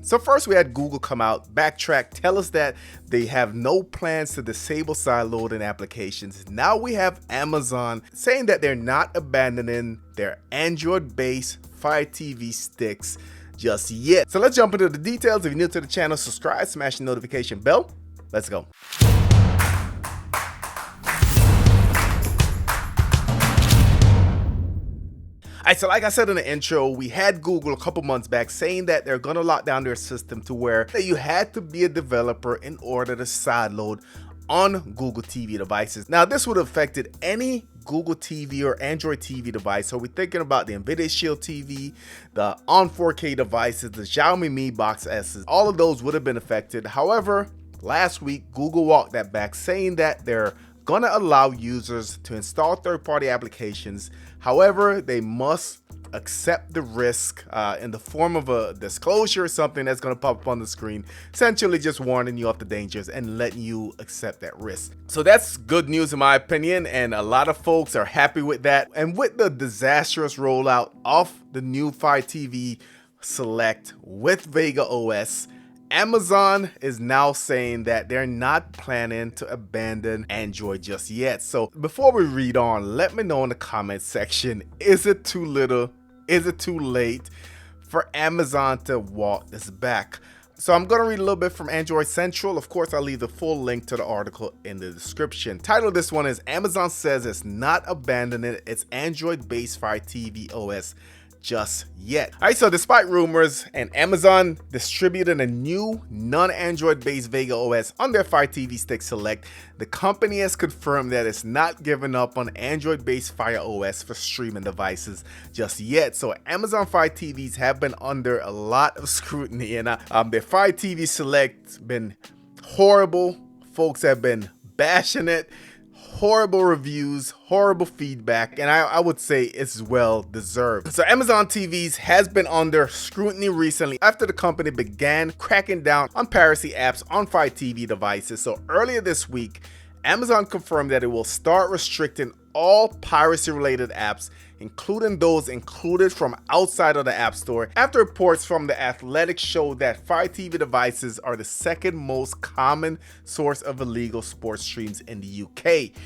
So first we had Google come out, Backtrack, tell us that they have no plans to disable sideloading applications. Now we have Amazon saying that they're not abandoning their Android-based Fire TV sticks just yet. So let's jump into the details. If you're new to the channel, subscribe, smash the notification bell. Let's go. Alright, so like I said in the intro, we had Google a couple months back saying that they're going to lock down their system to where you had to be a developer in order to sideload on Google TV devices. Now, this would have affected any Google TV or Android TV device. So we're thinking about the NVIDIA Shield TV, the On 4K devices, the Xiaomi Mi Box S's. All of those would have been affected. However, last week, Google walked that back, saying that they're gonna allow users to install third-party applications. However, they must accept the risk in the form of a disclosure or something that's gonna pop up on the screen, essentially just warning you of the dangers and letting you accept that risk. So that's good news in my opinion, and a lot of folks are happy with that. And with the disastrous rollout of the new Fire TV Select with VegaOS, Amazon is now saying that they're not planning to abandon Android just yet. So before we read on, let me know in the comment section, is it too little? Is it too late for Amazon to walk this back? So I'm going to read a little bit from Android Central. Of course, I'll leave the full link to the article in the description. Title of this one is Amazon says it's not abandoning its Android-based Fire TV OS just yet. All right, so despite rumors and Amazon distributing a new non-Android based VegaOS on their Fire TV Stick Select, the company has confirmed that it's not giving up on Android based Fire OS for streaming devices just yet. So Amazon Fire TVs have been under a lot of scrutiny, and their Fire TV Select been horrible. Folks have been bashing it. Horrible reviews, horrible feedback, and I would say it's well deserved. So Amazon TVs has been under scrutiny recently after the company began cracking down on piracy apps on Fire TV devices. So earlier this week, Amazon confirmed that it will start restricting all piracy-related apps, including those included from outside of the App Store, after reports from The Athletic showed that Fire TV devices are the second most common source of illegal sports streams in the UK.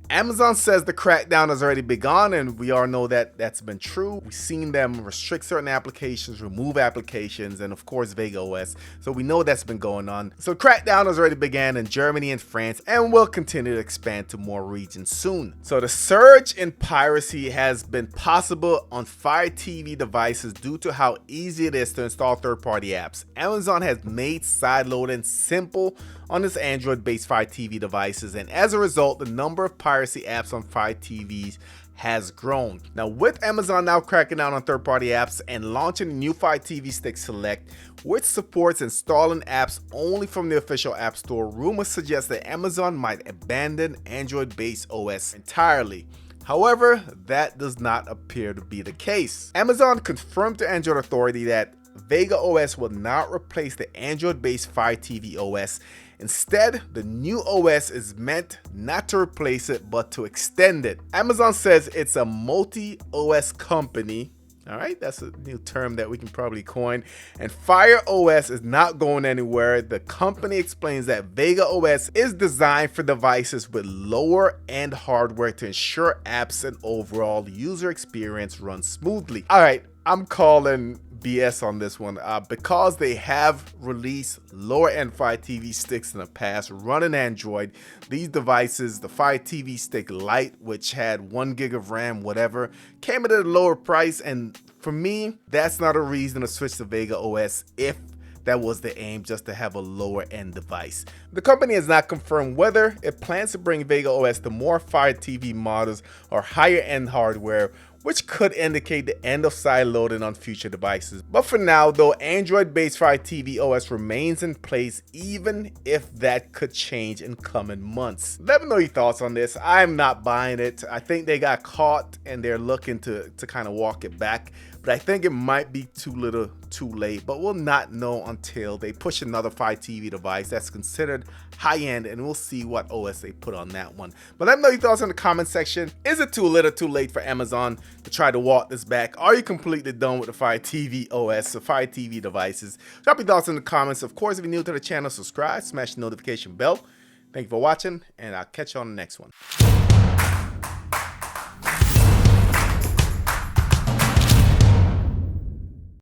Amazon says the crackdown has already begun, and we all know that that's been true. We've seen them restrict certain applications, remove applications, and of course VegaOS. So we know that's been going on. So crackdown has already begun in Germany and France and will continue to expand to more regions soon. So the surge in piracy has been possible on Fire TV devices due to how easy it is to install third-party apps. Amazon has made sideloading simple on its Android-based Fire TV devices, and as a result, the number of piracy apps on Fire TVs has grown. Now, with Amazon now cracking down on third-party apps and launching a new Fire TV Stick Select, which supports installing apps only from the official App Store, rumors suggest that Amazon might abandon Android-based OS entirely. However, that does not appear to be the case. Amazon confirmed to Android Authority that VegaOS will not replace the Android-based Fire TV OS. Instead, the new OS is meant not to replace it, but to extend it. Amazon says it's a multi-OS company. All right, that's a new term that we can probably coin. And Fire OS is not going anywhere. The company explains that VegaOS is designed for devices with lower end hardware to ensure apps and overall user experience run smoothly. All right, I'm calling BS on this one because they have released lower end Fire TV sticks in the past running Android. These devices, the Fire TV Stick Lite, which had 1 gig of RAM, whatever, came at a lower price, and for me, that's not a reason to switch to VegaOS if that was the aim, just to have a lower end device. The company has not confirmed whether it plans to bring VegaOS to more Fire TV models or higher end hardware, which could indicate the end of sideloading on future devices. But for now though, Android-based Fire TV OS remains in place, even if that could change in coming months. Let me know your thoughts on this. I'm not buying it. I think they got caught and they're looking to kind of walk it back. but I think it might be too little too late, but we'll not know until they push another Fire TV device that's considered high-end, and we'll see what OS they put on that one. But let me know your thoughts in the comment section. Is it too little too late for Amazon to try to walk this back? Are you completely done with the Fire TV OS or Fire TV devices? Drop your thoughts in the comments. Of course, if you're new to the channel, subscribe, smash the notification bell. Thank you for watching, and I'll catch you on the next one.